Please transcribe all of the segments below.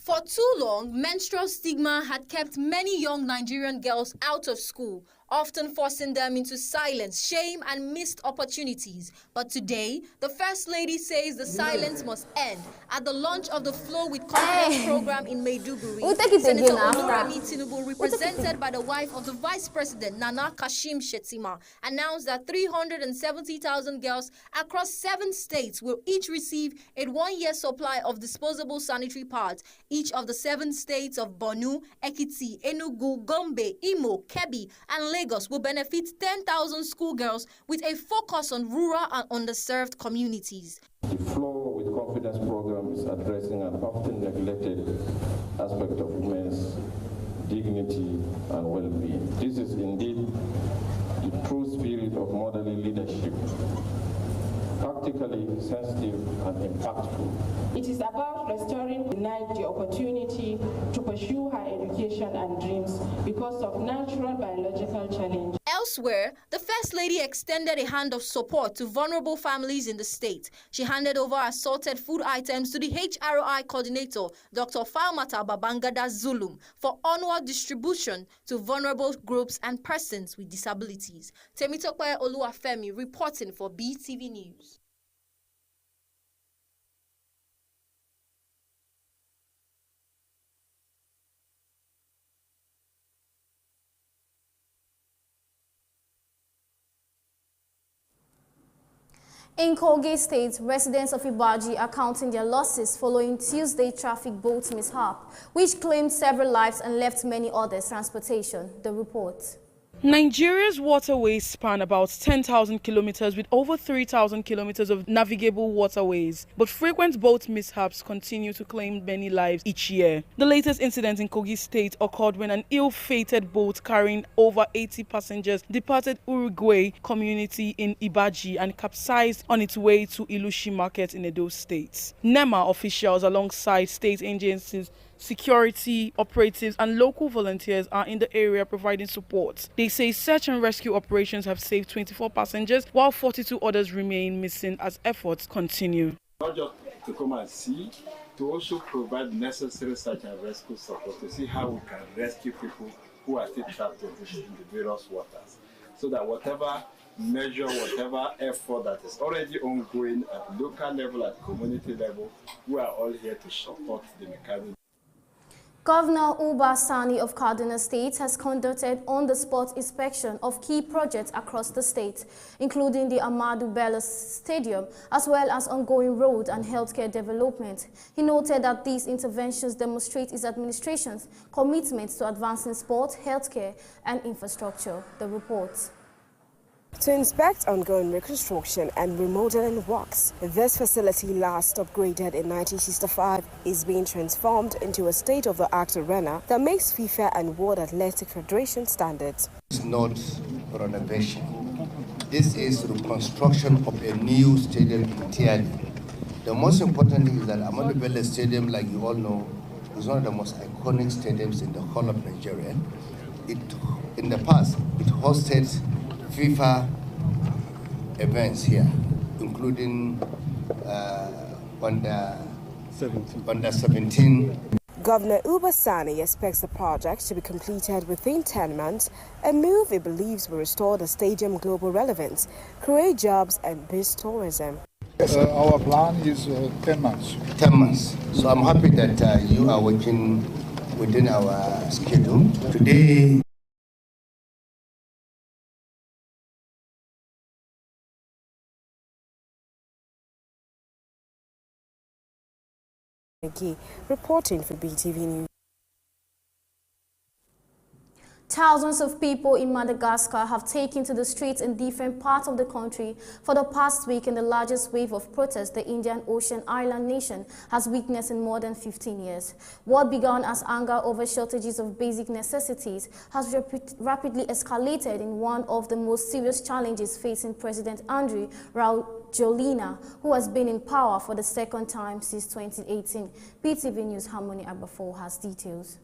For too long, menstrual stigma had kept many young Nigerian girls out of school, often forcing them into silence, shame, and missed opportunities. But today, the First Lady says the silence must end. At the launch of the Flow with Confidence program in Maiduguri, Senator Oluremi Tinubu, represented by the wife of the Vice President, Nana Kashim Shettima, announced that 370,000 girls across 7 states will each receive a 1-year supply of disposable sanitary pads. Each of the 7 states of Borno, Ekiti, Enugu, Gombe, Imo, Kebbi, and Lagos will benefit 10,000 schoolgirls with a focus on rural and underserved communities. The Flow with Confidence program is addressing an often neglected aspect of women's dignity and well-being. This is indeed the true spirit of motherly leadership, practically sensitive and impactful. It is about restoring denied the opportunity to pursue her education and dreams because of natural biological challenge. Elsewhere, the First Lady extended a hand of support to vulnerable families in the state. She handed over assorted food items to the HRI coordinator, Dr. Falmata Babangada Zulum, for onward distribution to vulnerable groups and persons with disabilities. Temitope Oluwafemi reporting for BeeTv News. In Kogi State, residents of Ibaji are counting their losses following Tuesday traffic boat mishap, which claimed several lives and left many others transportation. The report. Nigeria's waterways span about 10,000 kilometers with over 3,000 kilometers of navigable waterways, but frequent boat mishaps continue to claim many lives each year. The latest incident in Kogi State occurred when an ill-fated boat carrying over 80 passengers departed Uruguay community in Ibaji and capsized on its way to Ilushi Market in Edo State. NEMA officials alongside state agencies, security operatives and local volunteers are in the area providing support. They say search and rescue operations have saved 24 passengers while 42 others remain missing as efforts continue. Not just to come and see, to also provide necessary search and rescue support to see how we can rescue people who are still trapped in the various waters, so that whatever measure, whatever effort that is already ongoing at local level, at community level, we are all here to support the mechanism. Governor Uba Sani of Kaduna State has conducted on-the-spot inspection of key projects across the state, including the Ahmadu Bello Stadium, as well as ongoing road and healthcare development. He noted that these interventions demonstrate his administration's commitment to advancing sport, healthcare, and infrastructure. The report. To inspect ongoing reconstruction and remodeling works, this facility, last upgraded in 1965, is being transformed into a state-of-the-art arena that makes FIFA and World Athletic Federation standards. It's not renovation. This is reconstruction of a new stadium entirely. The most important thing is that Ahmadu Bello Stadium, like you all know, is one of the most iconic stadiums in the whole of Nigeria. In the past, it hosted FIFA events here, including under 17. Governor Uba Sani expects the project to be completed within 10 months, a move he believes will restore the stadium global relevance, create jobs and boost tourism. Our plan is 10 months. 10 months. So I'm happy that you are working within our schedule. Today, reporting for BeeTv News. Thousands of people in Madagascar have taken to the streets in different parts of the country for the past week in the largest wave of protests the Indian Ocean island nation has witnessed in more than 15 years. What began as anger over shortages of basic necessities has rapidly escalated in one of the most serious challenges facing President Andry Rajoelina, who has been in power for the second time since 2018. BeeTv News' Harmony Agbafo has details.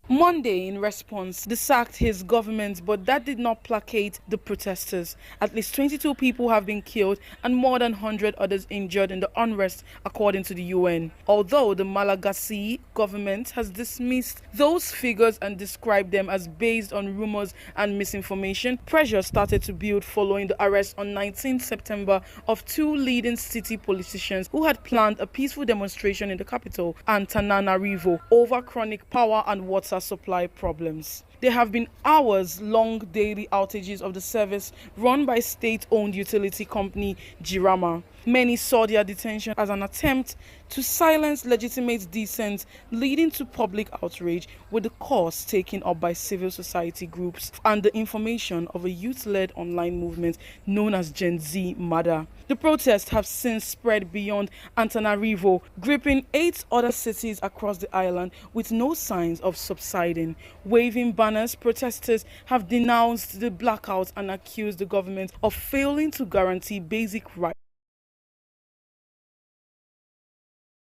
Monday, in response, they sacked his government, but that did not placate the protesters. At least 22 people have been killed and more than 100 others injured in the unrest, according to the UN. Although the Malagasy government has dismissed those figures and described them as based on rumors and misinformation, pressure started to build following the arrest on 19 September of two leading city politicians who had planned a peaceful demonstration in the capital, Antananarivo, over chronic power and water supply problems. There have been hours-long daily outages of the service run by state-owned utility company Jirama. Many saw their detention as an attempt to silence legitimate dissent, leading to public outrage, with the cause taken up by civil society groups and the information of a youth-led online movement known as Gen Z Mada. The protests have since spread beyond Antananarivo, gripping 8 other cities across the island with no signs of subsiding. Waving banners, protesters have denounced the blackout and accused the government of failing to guarantee basic rights.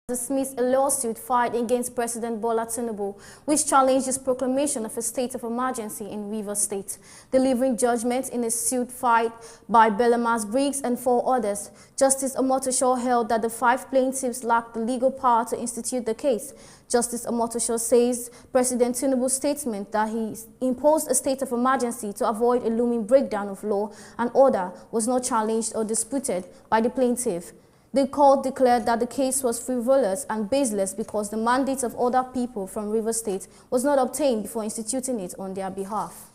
Dismissed a lawsuit filed against President Bola Tinubu, which challenged his proclamation of a state of emergency in Rivers State. Delivering judgment in a suit filed by Belemas Briggs and 4 others, Justice Omotosho held that the 5 plaintiffs lacked the legal power to institute the case. Justice Omotosho says President Tinubu's statement that he imposed a state of emergency to avoid a looming breakdown of law and order was not challenged or disputed by the plaintiff. The court declared that the case was frivolous and baseless because the mandate of other people from Rivers State was not obtained before instituting it on their behalf.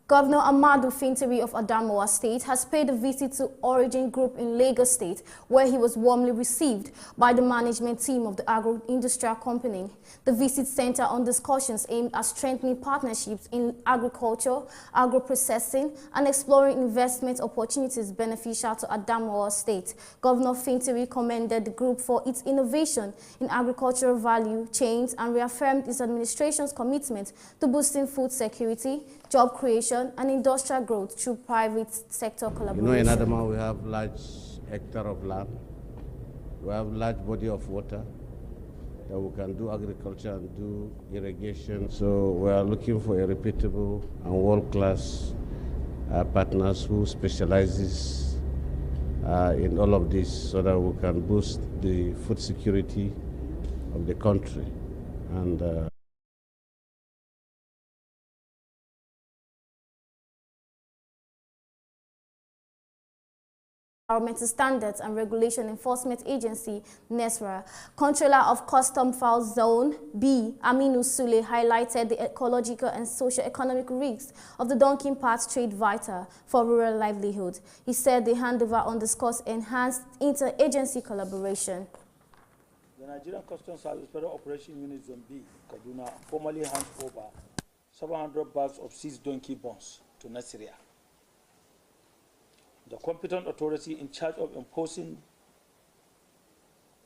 Governor Amadu Fintiri of Adamawa State has paid a visit to Origin Group in Lagos State, where he was warmly received by the management team of the agro-industrial company. The visit centered on discussions aimed at strengthening partnerships in agriculture, agro-processing, and exploring investment opportunities beneficial to Adamawa State. Governor Fintiri commended the group for its innovation in agricultural value chains and reaffirmed its administration's commitment to boosting food security, job creation, and industrial growth through private sector collaboration. In Adamawa we have large hectare of land, we have large body of water that we can do agriculture and do irrigation. So we are looking for a reputable and world-class partners who specializes in all of this, so that we can boost the food security of the country. And Environmental Standards and Regulation Enforcement Agency, NESRA. Controller of Custom Files Zone B, Aminu Sule, highlighted the ecological and socio-economic risks of the Donkin Path trade vita for rural livelihood. He said the handover underscores enhanced inter-agency collaboration. The Nigerian Customs Service Federal Operation Unit Zone B, Kaduna, formally hands over 700 bags of seized donkey bones to Nigeria, the competent authority in charge of imposing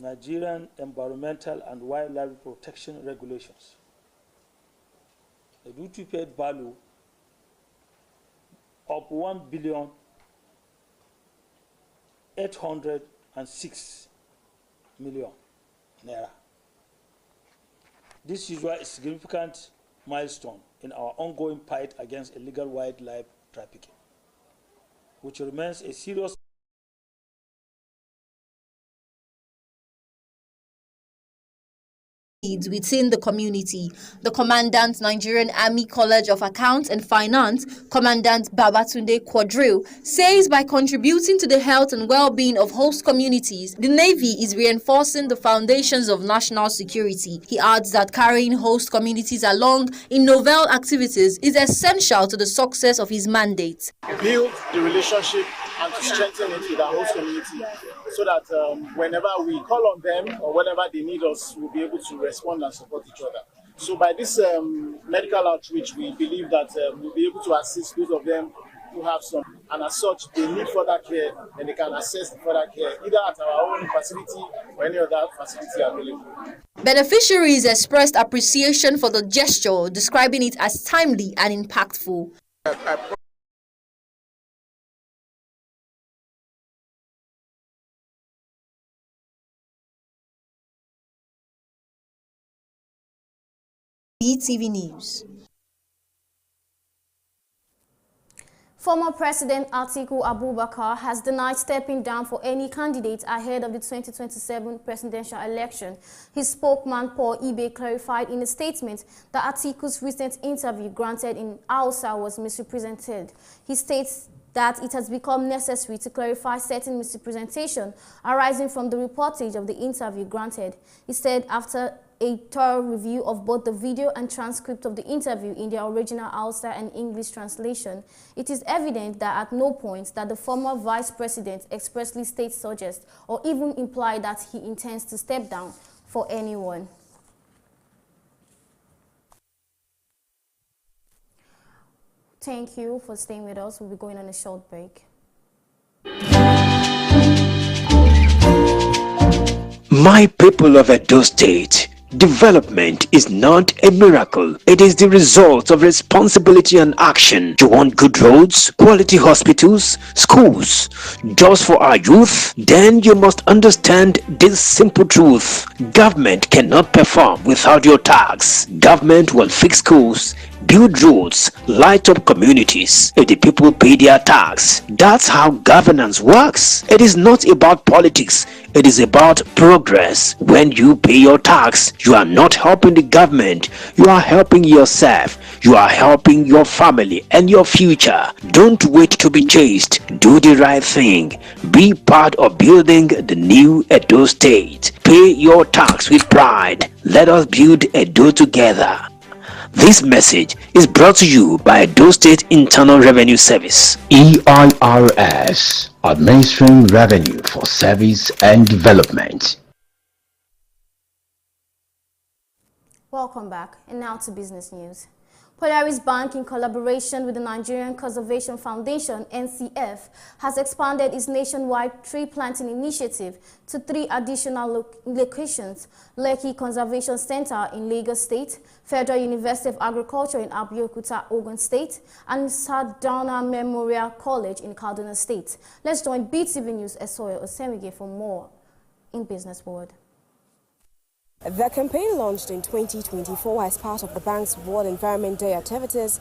Nigerian environmental and wildlife protection regulations. A duty paid value of 1,806,000,000 naira. This is a significant milestone in our ongoing fight against illegal wildlife trafficking, which remains a serious within the community. The Commandant, Nigerian Army College of Accounts and Finance, Commandant Babatunde Quadrille, says by contributing to the health and well-being of host communities, the Navy is reinforcing the foundations of national security. He adds that carrying host communities along in novel activities is essential to the success of his mandate. Build the relationship and to strengthen it with our host community, so that whenever we call on them or whenever they need us, we'll be able to respond and support each other. So by this medical outreach, we believe that we'll be able to assist those of them who have some, and as such, they need further care, and they can access the further care either at our own facility or any other facility available. Beneficiaries expressed appreciation for the gesture, describing it as timely and impactful. BeeTv News. Former President Atiku Abubakar has denied stepping down for any candidate ahead of the 2027 presidential election. His spokesman Paul Ibe clarified in a statement that Atiku's recent interview granted in Hausa was misrepresented. He states that it has become necessary to clarify certain misrepresentation arising from the reportage of the interview granted. He said after a thorough review of both the video and transcript of the interview in their original Hausa and English translation, it is evident that at no point that the former vice president expressly states, suggests, or even imply that he intends to step down for anyone. Thank you for staying with us. We'll be going on a short break. My people of Edo State, development is not a miracle. It is the result of responsibility and action. You want good roads, quality hospitals, schools, jobs for our youth? Then you must understand this simple truth. Government cannot perform without your tax. Government will fix schools, build roads, light up communities if the people pay their tax. That's how governance works. It is not about politics. It is about progress. When you pay your tax, you are not helping the government. You are helping yourself. You are helping your family and your future. Don't wait to be chased. Do the right thing. Be part of building the new Edo State. Pay your tax with pride. Let us build Edo together. This message is brought to you by Edo State Internal Revenue Service, EIRS, administering revenue for service and development. Welcome back, and now to business news. Polaris Bank, in collaboration with the Nigerian Conservation Foundation, NCF, has expanded its nationwide tree planting initiative to 3 additional locations: Lekki Conservation Center in Lagos State, Federal University of Agriculture in Abeokuta, Ogun State, and Sardauna Memorial College in Kaduna State. Let's join BeeTv News Esoyo Osemige for more in Business World. The campaign, launched in 2024 as part of the bank's World Environment Day activities,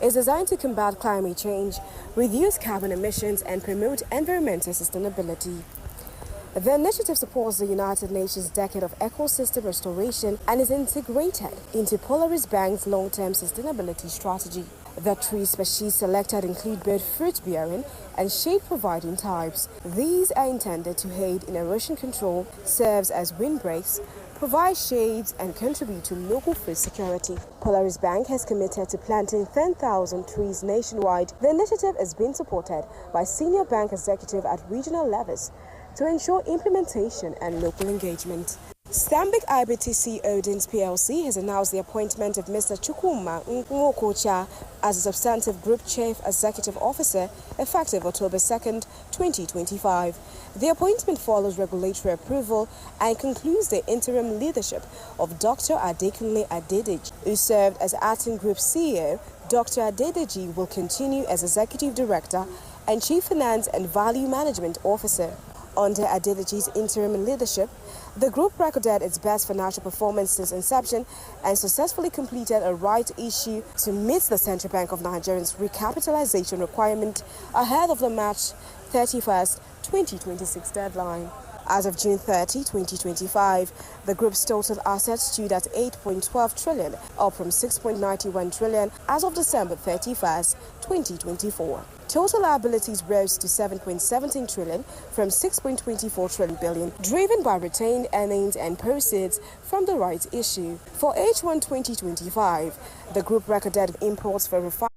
is designed to combat climate change, reduce carbon emissions, and promote environmental sustainability. The initiative supports the United Nations Decade of Ecosystem Restoration and is integrated into Polaris Bank's long-term sustainability strategy. The tree species selected include both fruit-bearing and shade-providing types. These are intended to aid in erosion control, serves as windbreaks, provide shades, and contribute to local food security. Polaris Bank has committed to planting 10,000 trees nationwide. The initiative is being supported by senior bank executives at regional levels to ensure implementation and local engagement. Stanbic IBTC Holdings PLC has announced the appointment of Mr. Chukwuma Nwokocha as a substantive Group Chief Executive Officer effective October 2nd, 2025. The appointment follows regulatory approval and concludes the interim leadership of Dr. Adekunle Adedeji, who served as acting Group CEO. Dr. Adedeji will continue as Executive Director and Chief Finance and Value Management Officer. Under Adedeji's interim leadership, the group recorded its best financial performance since inception and successfully completed a right issue to meet the Central Bank of Nigeria's recapitalization requirement ahead of the March 31st, 2026 deadline. As of June 30, 2025, the group's total assets stood at 8.12 trillion, up from 6.91 trillion as of December 31st, 2024. Total liabilities rose to 7.17 trillion from 6.24 trillion billion, driven by retained earnings and proceeds from the rights issue. For H1 2025, the group recorded imports for refinery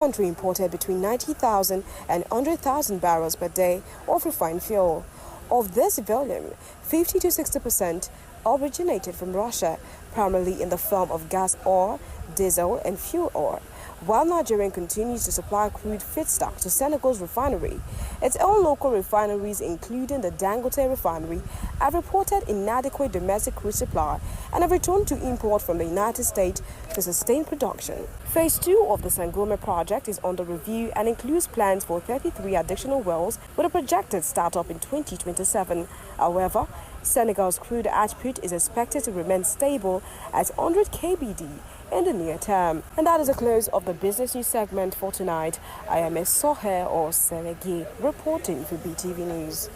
country imported between 90,000 and 100,000 barrels per day of refined fuel. Of this volume, 50 to 60% originated from Russia, primarily in the form of gas oil, diesel, and fuel oil, while Nigeria continues to supply crude feedstock to Senegal's refinery. Its own local refineries, including the Dangote refinery, have reported inadequate domestic crude supply and have returned to import from the United States to sustain production. Phase 2 of the Sangoma project is under review and includes plans for 33 additional wells with a projected startup in 2027. However, Senegal's crude output is expected to remain stable at 100 kbd in the near term. And that is the close of the business news segment for tonight. I am Sohe or Seregi reporting for BeeTv News.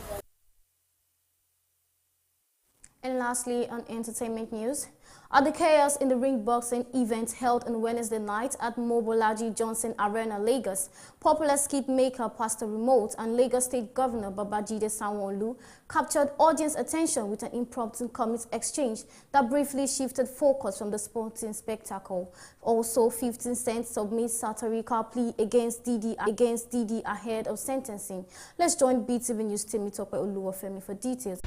And lastly, on entertainment news, at the chaos in the ring boxing event held on Wednesday night at Mobolaji Johnson Arena, Lagos, popular skit maker Pastor Remote and Lagos State Governor Babajide Sanwo-Olu captured audience attention with an impromptu comic exchange that briefly shifted focus from the sporting spectacle. Also, 15 Cent submits satirical plea against Didi ahead of sentencing. Let's join BeeTv News Temitope Oluwafemi for details.